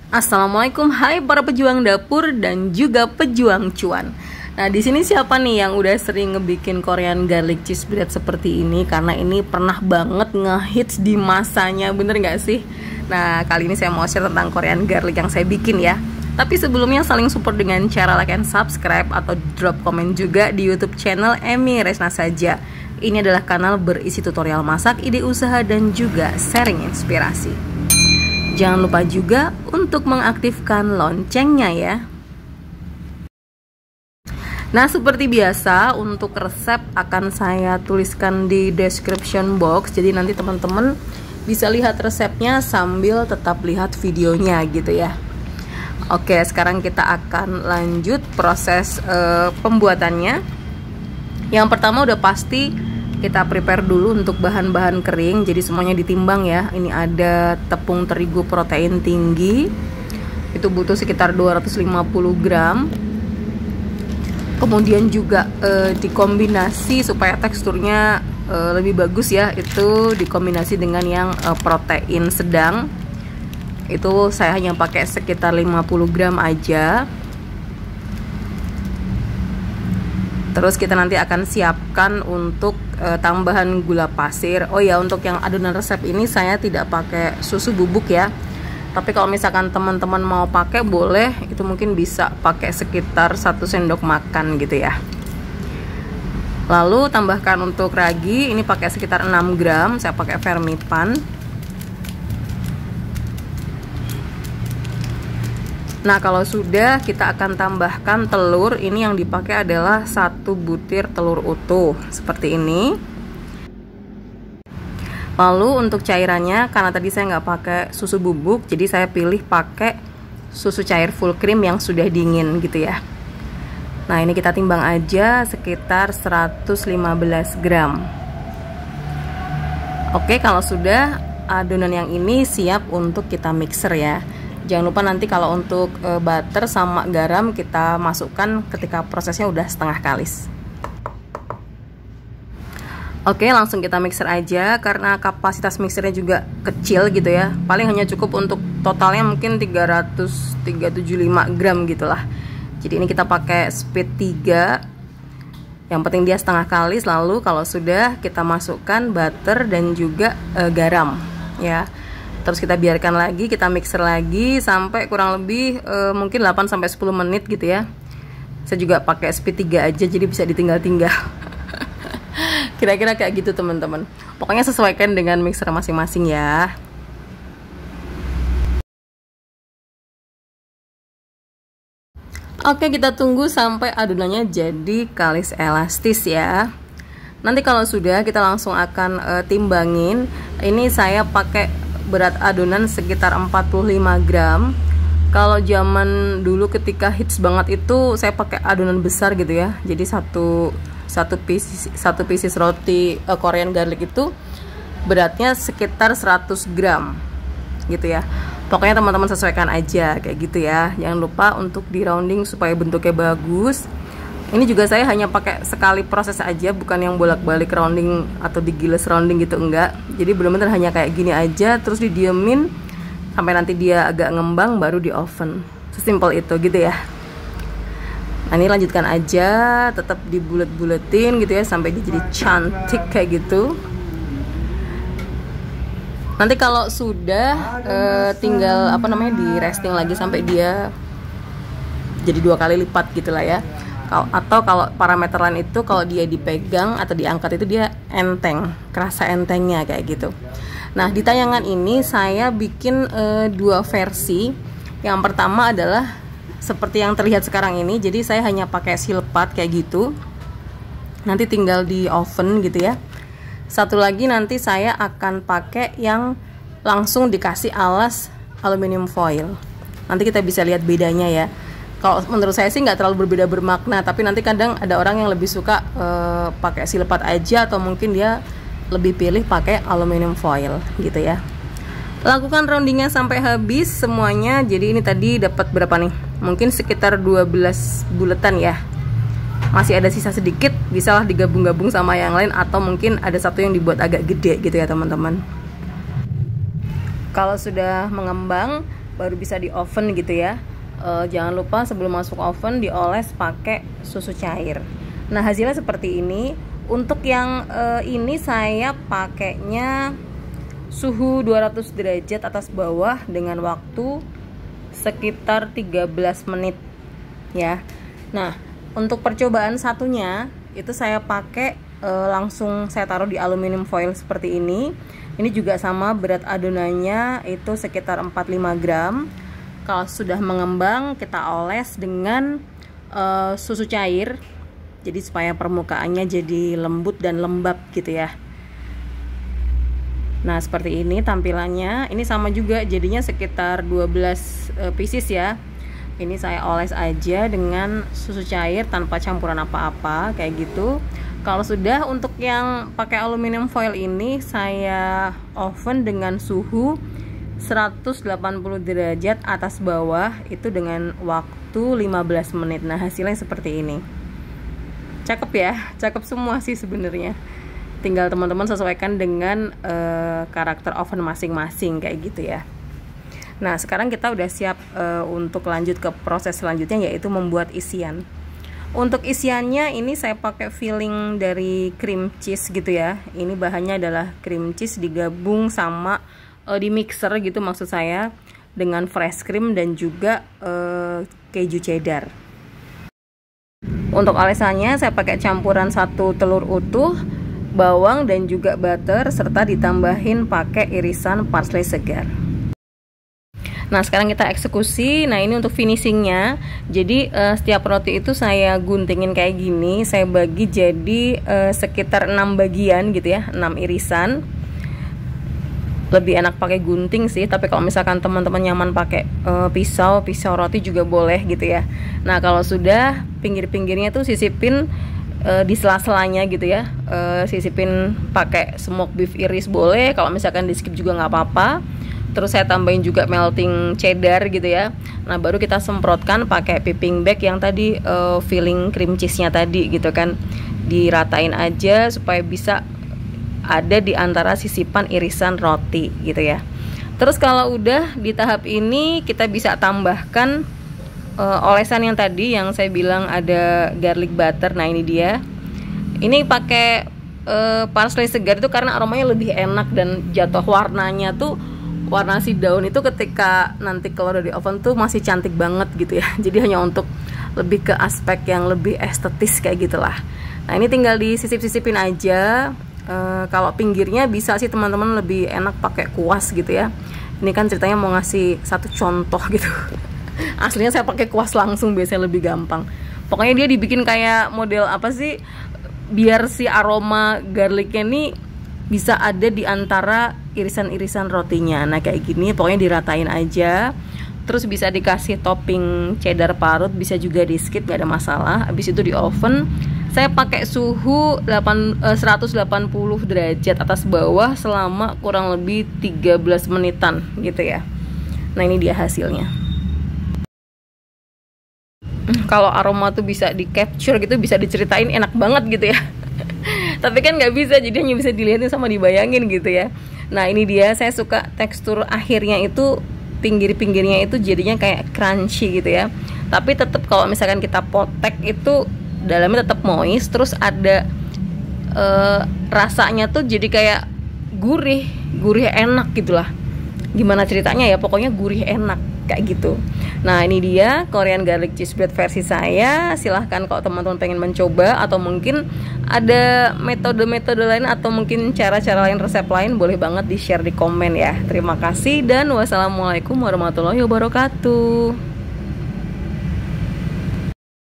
Assalamualaikum, hai para pejuang dapur dan juga pejuang cuan. Nah, di sini siapa nih yang udah sering ngebikin Korean garlic cheese bread seperti ini? Karena ini pernah banget ngehits di masanya, bener nggak sih? Nah, kali ini saya mau share tentang Korean garlic yang saya bikin ya. Tapi sebelumnya saling support dengan cara like and subscribe atau drop komen juga di YouTube channel Emi Resna saja. Ini adalah kanal berisi tutorial masak, ide usaha dan juga sharing inspirasi. Jangan lupa juga untuk mengaktifkan loncengnya ya. Nah, seperti biasa untuk resep akan saya tuliskan di description box. Jadi nanti teman-teman bisa lihat resepnya sambil tetap lihat videonya gitu ya. Oke, sekarang kita akan lanjut proses pembuatannya. Yang pertama udah pasti kita prepare dulu untuk bahan-bahan kering, jadi semuanya ditimbang ya. Ini ada tepung terigu protein tinggi, itu butuh sekitar 250 gram. Kemudian juga dikombinasi supaya teksturnya lebih bagus ya, itu dikombinasi dengan yang protein sedang. Itu saya hanya pakai sekitar 50 gram aja. Terus kita nanti akan siapkan untuk tambahan gula pasir. Oh ya, untuk yang adonan resep ini saya tidak pakai susu bubuk ya. Tapi kalau misalkan teman-teman mau pakai boleh, itu mungkin bisa pakai sekitar 1 sendok makan gitu ya. Lalu tambahkan untuk ragi, ini pakai sekitar 6 gram, saya pakai Vermipan. Nah, kalau sudah, kita akan tambahkan telur. Ini yang dipakai adalah 1 butir telur utuh seperti ini. Lalu untuk cairannya, karena tadi saya nggak pakai susu bubuk, jadi saya pilih pakai susu cair full cream yang sudah dingin gitu ya. Nah, ini kita timbang aja sekitar 115 gram. Oke, kalau sudah, adonan yang ini siap untuk kita mixer ya. Jangan lupa nanti kalau untuk butter sama garam kita masukkan ketika prosesnya udah setengah kalis. Oke, langsung kita mixer aja karena kapasitas mixernya juga kecil gitu ya. Paling hanya cukup untuk totalnya mungkin 375 gram gitulah. Jadi ini kita pakai speed 3. Yang penting dia setengah kalis. Lalu kalau sudah, kita masukkan butter dan juga garam ya. Terus kita biarkan lagi, kita mixer lagi sampai kurang lebih mungkin 8-10 menit gitu ya. Saya juga pakai speed 3 aja, jadi bisa ditinggal-tinggal. Kira-kira kayak gitu teman-teman. Pokoknya sesuaikan dengan mixer masing-masing ya. Oke, kita tunggu sampai adonannya jadi kalis elastis ya. Nanti kalau sudah, kita langsung akan timbangin. Ini saya pakai berat adonan sekitar 45 gram. Kalau zaman dulu ketika hits banget itu saya pakai adonan besar gitu ya. Jadi satu pieces roti Korean garlic itu beratnya sekitar 100 gram gitu ya. Pokoknya teman-teman sesuaikan aja kayak gitu ya. Jangan lupa untuk di rounding supaya bentuknya bagus. Ini juga saya hanya pakai sekali proses aja, bukan yang bolak-balik rounding atau digiles rounding gitu, enggak. Jadi benar-benar hanya kayak gini aja, terus didiemin sampai nanti dia agak ngembang baru di oven. Sesimpel itu gitu ya. Nah, ini lanjutkan aja, tetap dibulet-buletin gitu ya sampai dia jadi cantik kayak gitu. Nanti kalau sudah tinggal di resting lagi sampai dia jadi 2 kali lipat gitulah ya. Atau kalau parameter lain itu kalau dia dipegang atau diangkat itu dia enteng, kerasa entengnya kayak gitu. Nah, di tayangan ini saya bikin 2 versi. Yang pertama adalah seperti yang terlihat sekarang ini. Jadi saya hanya pakai silpat kayak gitu. Nanti tinggal di oven gitu ya. Satu lagi nanti saya akan pakai yang langsung dikasih alas aluminium foil. Nanti kita bisa lihat bedanya ya. Kalau menurut saya sih nggak terlalu berbeda bermakna, tapi nanti kadang ada orang yang lebih suka pakai silpat aja atau mungkin dia lebih pilih pakai aluminium foil gitu ya. Lakukan roundingnya sampai habis semuanya. Jadi ini tadi dapat berapa nih? Mungkin sekitar 12 buletan ya. Masih ada sisa sedikit, bisalah digabung-gabung sama yang lain atau mungkin ada satu yang dibuat agak gede gitu ya teman-teman. Kalau sudah mengembang, baru bisa di oven gitu ya. Jangan lupa sebelum masuk oven dioles pakai susu cair. Nah, hasilnya seperti ini. Untuk yang ini saya pakainya suhu 200 derajat atas bawah dengan waktu sekitar 13 menit ya. Nah, untuk percobaan satunya itu saya pakai langsung saya taruh di aluminium foil seperti ini. Ini juga sama, berat adonannya itu sekitar 45 gram. Kalau sudah mengembang kita oles dengan susu cair, jadi supaya permukaannya jadi lembut dan lembab gitu ya. Nah, seperti ini tampilannya. Ini sama juga, jadinya sekitar 12 pieces ya. Ini saya oles aja dengan susu cair tanpa campuran apa-apa kayak gitu. Kalau sudah, untuk yang pakai aluminium foil ini saya oven dengan suhu 180 derajat atas bawah itu dengan waktu 15 menit. Nah, hasilnya seperti ini. Cakep ya, cakep semua sih sebenarnya. Tinggal teman-teman sesuaikan dengan karakter oven masing-masing kayak gitu ya. Nah, sekarang kita udah siap untuk lanjut ke proses selanjutnya, yaitu membuat isian. Untuk isiannya ini saya pakai filling dari cream cheese gitu ya. Ini bahannya adalah cream cheese digabung sama di mixer gitu maksud saya, dengan fresh cream dan juga keju cheddar. Untuk olesannya saya pakai campuran 1 telur utuh, bawang dan juga butter, serta ditambahin pakai irisan parsley segar. Nah, sekarang kita eksekusi. Nah, ini untuk finishingnya. Jadi setiap roti itu saya guntingin kayak gini. Saya bagi jadi sekitar 6 bagian gitu ya, 6 irisan. Lebih enak pakai gunting sih, tapi kalau misalkan teman-teman nyaman pakai pisau roti juga boleh gitu ya. Nah, kalau sudah, pinggir-pinggirnya tuh sisipin di sela-selanya gitu ya. Sisipin pakai smoked beef iris boleh, kalau misalkan di skip juga nggak apa-apa. Terus saya tambahin juga melting cheddar gitu ya. Nah, baru kita semprotkan pakai piping bag yang tadi filling cream cheese-nya tadi gitu kan. Diratain aja supaya bisa ada di antara sisipan irisan roti gitu ya. Terus kalau udah di tahap ini kita bisa tambahkan olesan yang tadi yang saya bilang ada garlic butter. Nah, ini dia. Ini pakai parsley segar itu karena aromanya lebih enak dan jatuh warnanya tuh, warna si daun itu ketika nanti keluar dari oven tuh masih cantik banget gitu ya. Jadi hanya untuk lebih ke aspek yang lebih estetis kayak gitulah. Nah, ini tinggal disisip-sisipin aja. Kalau pinggirnya bisa sih teman-teman lebih enak pakai kuas gitu ya. Ini kan ceritanya mau ngasih satu contoh gitu. Aslinya saya pakai kuas langsung, biasanya lebih gampang. Pokoknya dia dibikin kayak model apa sih, biar si aroma garlicnya nih bisa ada di antara irisan-irisan rotinya. Nah, kayak gini pokoknya diratain aja. Terus bisa dikasih topping cheddar parut, bisa juga di skip, gak ada masalah. Habis itu di oven saya pakai suhu 180 derajat atas bawah selama kurang lebih 13 menitan gitu ya. Nah, ini dia hasilnya. Kalau aroma tuh bisa di capture gitu, bisa diceritain enak banget gitu ya. Tapi kan nggak bisa, jadi hanya bisa dilihatin sama dibayangin gitu ya. Nah, ini dia, saya suka tekstur akhirnya itu, pinggir-pinggirnya itu jadinya kayak crunchy gitu ya. Tapi tetap kalau misalkan kita potek itu dalamnya tetap moist, terus ada rasanya tuh jadi kayak gurih enak gitulah. Gimana ceritanya ya, pokoknya gurih enak kayak gitu. Nah, ini dia Korean garlic cheese bread versi saya. Silahkan kalau teman-teman pengen mencoba, atau mungkin ada metode-metode lain atau mungkin cara-cara lain, resep lain, boleh banget di share di komen ya. Terima kasih dan wassalamualaikum warahmatullahi wabarakatuh.